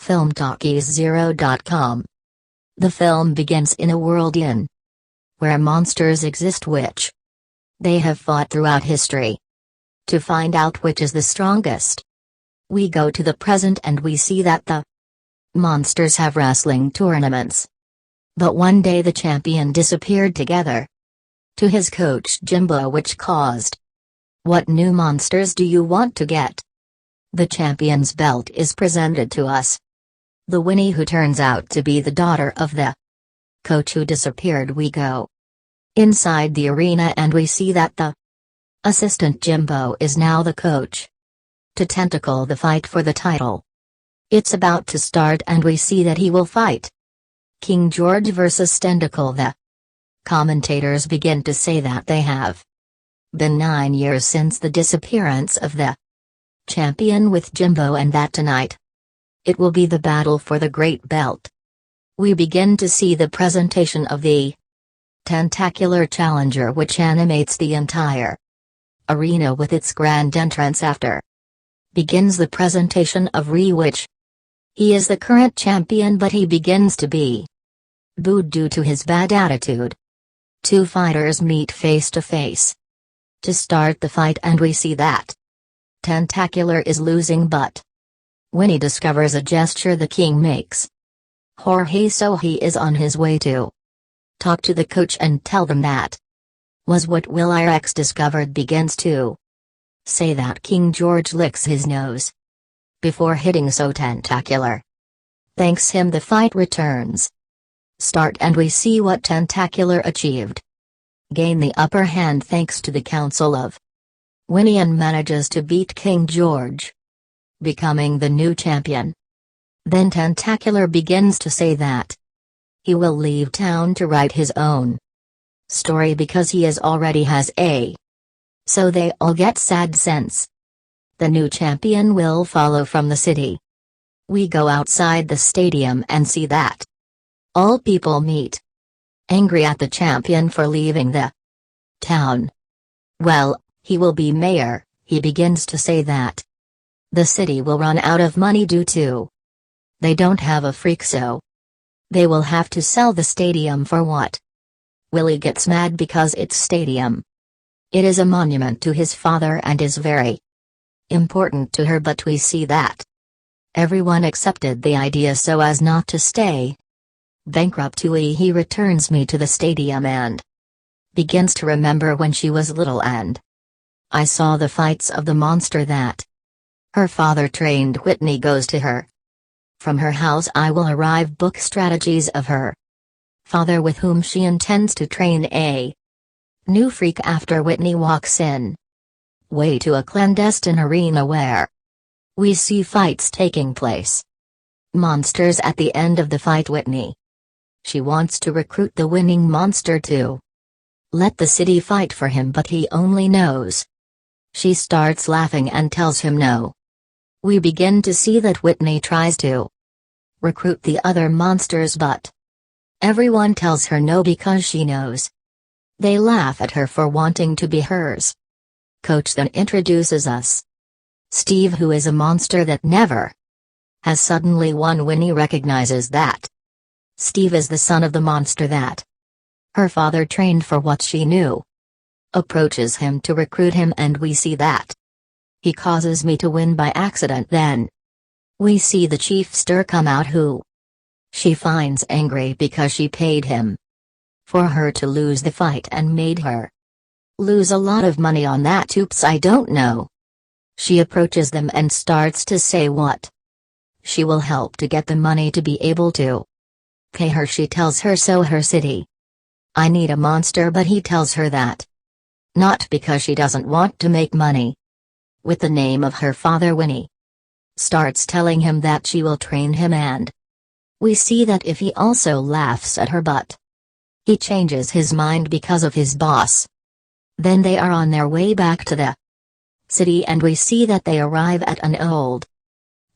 FilmTalkies0.com. The film begins in a world where monsters exist which they have fought throughout history. To find out which is the strongest, we go to the present and we see that the monsters have wrestling tournaments. But one day the champion disappeared together to his coach Jimbo, which caused. What new monsters do you want to get? The champion's belt is presented to us. The Winnie, who turns out to be the daughter of the coach who disappeared. We go inside the arena and we see that the assistant Jimbo is now the coach to tentacle the fight for the title. It's about to start and we see that he will fight King George versus Tentacle. The commentators begin to say that they have been 9 years since the disappearance of the champion with Jimbo, and that tonight it will be the battle for the great belt. We begin to see the presentation of the tentacular challenger, which animates the entire arena with its grand entrance. After begins the presentation of which he is the current champion, but he begins to be booed due to his bad attitude. Two fighters meet face to face to start the fight and we see that Tentacular is losing, but Winnie discovers a gesture the king makes Jorge, so he is on his way to talk to the coach and tell them that was what Will IRX discovered. Begins to say that King George licks his nose before hitting, so Tentacular thanks him. The fight returns start and we see what Tentacular achieved. Gain the upper hand thanks to the counsel of Winnie and manages to beat King George, becoming the new champion. Then Tentacular begins to say that he will leave town to write his own story because he already has a. So they all get sad since the new champion will follow from the city. We go outside the stadium and see that all people meet angry at the champion for leaving the town. Well, he will be mayor. He begins to say that the city will run out of money due to they don't have a freak, so they will have to sell the stadium for what? Willie gets mad because it's stadium. It is a monument to his father and is very important to her, but we see that everyone accepted the idea so as not to stay bankrupt. He returns me to the stadium and begins to remember when she was little and I saw the fights of the monster that her father trained. Whitney goes to her from her house. I will arrive book strategies of her father with whom she intends to train a new freak. After Whitney walks in way to a clandestine arena where we see fights taking place. Monsters at the end of the fight. Whitney, she wants to recruit the winning monster to let the city fight for him, but he only knows. She starts laughing and tells him no. We begin to see that Whitney tries to recruit the other monsters, but everyone tells her no because she knows. They laugh at her for wanting to be hers. Coach then introduces us Steve, who is a monster that never has suddenly won. Winnie recognizes that Steve is the son of the monster that her father trained for what she knew. Approaches him to recruit him and we see that he causes me to win by accident. Then we see the chiefster come out, who she finds angry because she paid him for her to lose the fight and made her lose a lot of money on that. Oops, I don't know. She approaches them and starts to say what she will help to get the money to be able to pay her. She tells her so her city I need a monster, but he tells her that not because she doesn't want to make money with the name of her father. Winnie starts telling him that she will train him, and we see that if he also laughs at her, but he changes his mind because of his boss. Then they are on their way back to the city and we see that they arrive at an old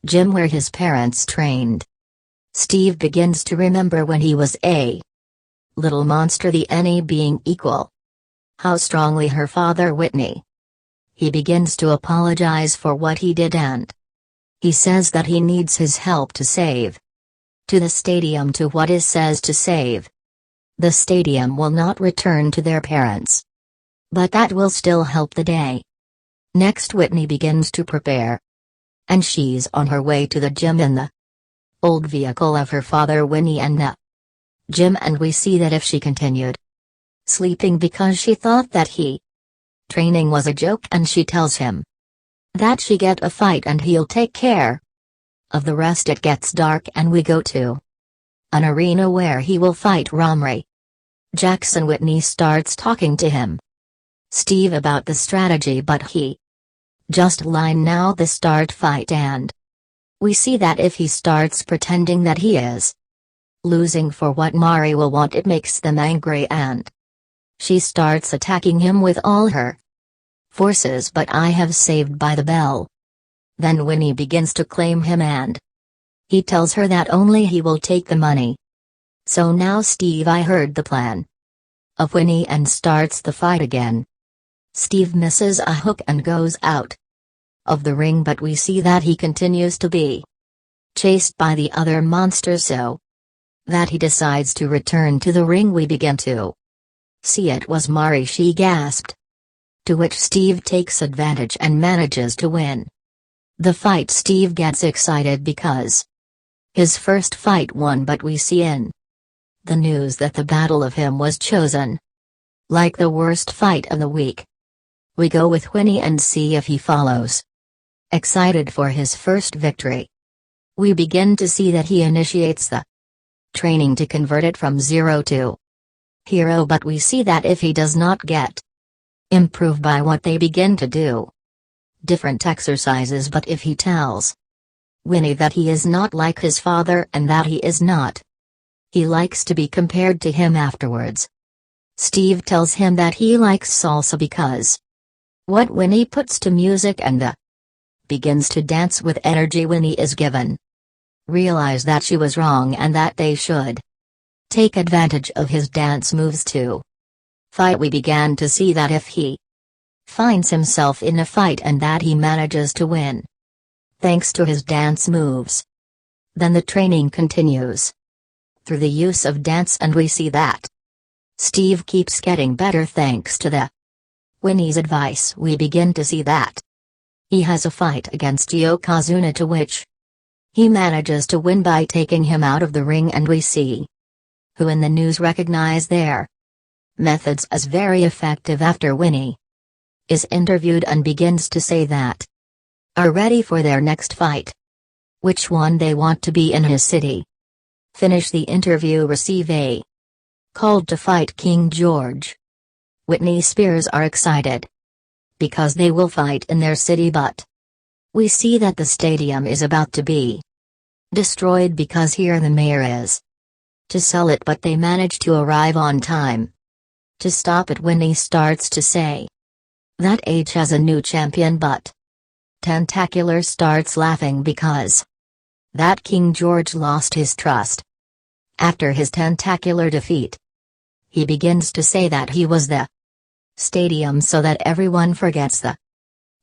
gym where his parents trained. Steve begins to remember when he was a little monster, the any being equal how strongly her father Whitney. He begins to apologize for what he did and He says that he needs his help to save. To the stadium to what is says to save. The stadium will not return to their parents. But that will still help the day. Next Whitney begins to prepare. And she's on her way to the gym in the old vehicle of her father Winnie and the gym, and we see that if she continued sleeping because she thought that training was a joke, and she tells him that she get a fight and he'll take care of the rest. It gets dark and we go to an arena where he will fight Romrey Jackson. Whitney starts talking to him, Steve, about the strategy, but he just line now the start fight, and we see that if he starts pretending that he is losing for what Mari will want, it makes them angry and she starts attacking him with all her forces, but I have saved by the bell. Then Winnie begins to claim him and he tells her that only he will take the money. So now Steve, I heard the plan of Winnie, and starts the fight again. Steve misses a hook and goes out of the ring, but we see that he continues to be chased by the other monsters, so that he decides to return to the ring. We begin to see it was Mari, she gasped. To which Steve takes advantage and manages to win the fight. Steve gets excited because his first fight won, but we see in the news that the battle of him was chosen like the worst fight of the week. We go with Winnie and see if he follows. Excited for his first victory. We begin to see that he initiates the training to convert it from zero to hero, but we see that if he does not get improved by what they begin to do different exercises, but if he tells Winnie that he is not like his father and that he is not, he likes to be compared to him afterwards. Steve tells him that he likes salsa because what Winnie puts to music, and the begins to dance with energy. Winnie is given realize that she was wrong and that they should take advantage of his dance moves to fight. We began to see that if he finds himself in a fight and that he manages to win thanks to his dance moves, then the training continues through the use of dance, and we see that Steve keeps getting better thanks to the Winnie's advice. We begin to see that he has a fight against Yokozuna, to which he manages to win by taking him out of the ring, and we see who in the news recognize their methods as very effective after Winnie is interviewed and begins to say that are ready for their next fight, which one they want to be in his city. Finish the interview, receive a call to fight King George. Whitney Spears are excited because they will fight in their city, but we see that the stadium is about to be destroyed because here the mayor is to sell it, but they manage to arrive on time to stop it. Whitney starts to say that H has a new champion, but Tentacular starts laughing because that King George lost his trust after his Tentacular defeat. He begins to say that he was the stadium so that everyone forgets the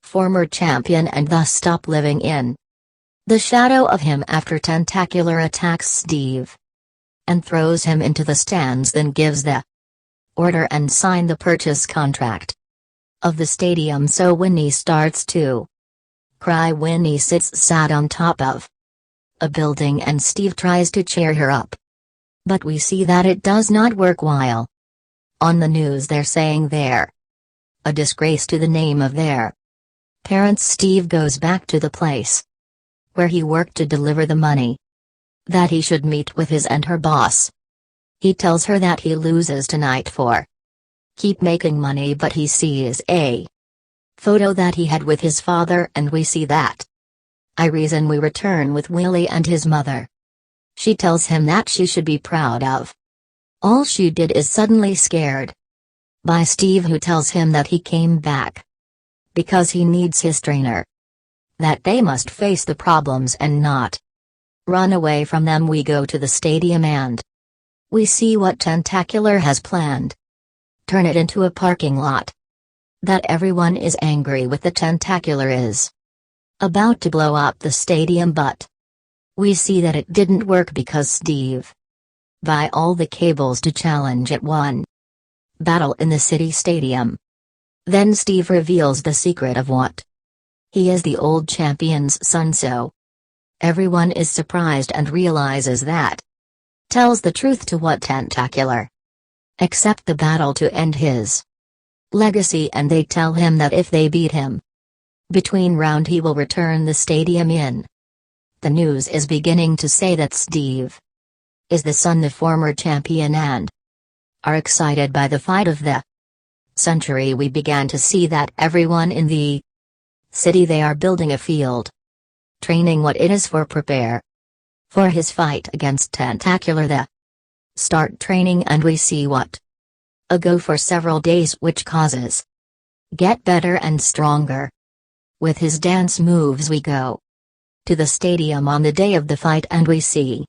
former champion and thus stop living in the shadow of him. After Tentacular attacks Steve and throws him into the stands, then gives the order and sign the purchase contract of the stadium. So Winnie starts to cry. Winnie sits sad on top of a building and Steve tries to cheer her up, but we see that it does not work. While on the news they're saying they're a disgrace to the name of their parents, Steve goes back to the place where he worked to deliver the money that he should meet with his and her boss. He tells her that he loses tonight for keep making money, but he sees a photo that he had with his father, and we see that I reason we return with Willie and his mother. She tells him that she should be proud of all she did, is suddenly scared by Steve, who tells him that he came back because he needs his trainer, that they must face the problems and not run away from them. We go to the stadium and we see what Tentacular has planned. Turn it into a parking lot. That everyone is angry with the Tentacular is about to blow up the stadium, but we see that it didn't work because Steve buy all the cables to challenge at one battle in the city stadium. Then Steve reveals the secret of what he is, the old champion's son, so everyone is surprised and realizes that tells the truth to what Tentacular accept the battle to end his legacy, and they tell him that if they beat him between round he will return the stadium in. The news is beginning to say that Steve is the son, the former champion, and are excited by the fight of the century. We began to see that everyone in the city, they are building a field training what it is for prepare for his fight against Tentacular. The start training, and we see what a go for several days, which causes get better and stronger with his dance moves. We go to the stadium on the day of the fight, and we see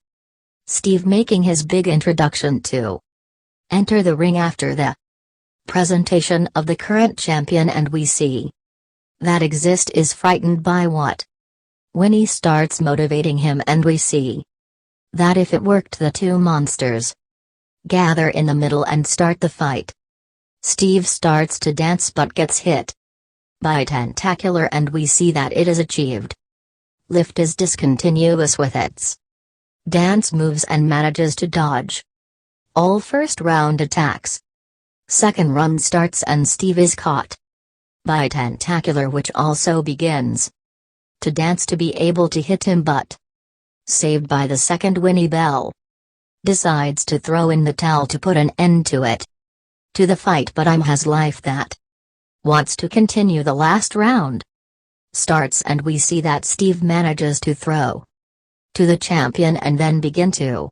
Steve making his big introduction to enter the ring after the presentation of the current champion, and we see that Exist is frightened by what Winnie starts motivating him, and we see that if it worked, the two monsters gather in the middle and start the fight. Steve starts to dance but gets hit by Tentacular, and we see that it is achieved. Lift is discontinuous with its dance moves and manages to dodge all first round attacks. Second round starts and Steve is caught by Tentacular, which also begins to dance to be able to hit him, but saved by the second. Winnie Bell decides to throw in the towel to put an end to it, to the fight, but has life that wants to continue. The last round starts, and we see that Steve manages to throw to the champion and then begin to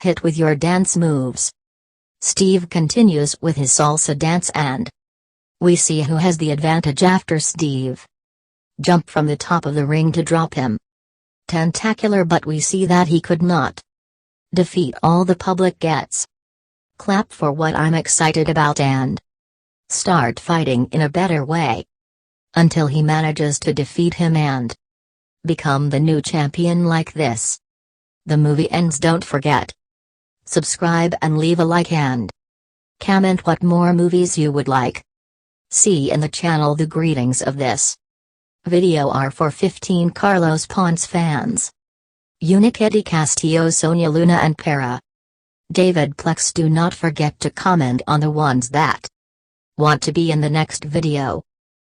hit with your dance moves. Steve continues with his salsa dance, and we see who has the advantage after Steve jumped from the top of the ring to drop him Tentacular, but we see that he could not defeat all. The public gets clap for what I'm excited about and start fighting in a better way until he manages to defeat him and become the new champion. Like this, the movie ends. Don't forget subscribe and leave a like and comment what more movies you would like see in the channel. The greetings of this video are for 15 Carlos Ponce fans: Unikitty Castillo, Sonia Luna and Para David Plex. Do not forget to comment on the ones that want to be in the next video.